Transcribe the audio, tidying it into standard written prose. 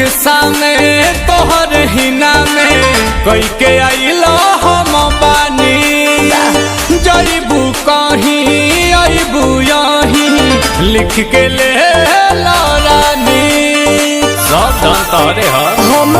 rickshaw में तोहर हिना में कई के आइलो हम बानी जईबू कहीं अबू यहीं लिख के ले रानी सब धन तोरे हम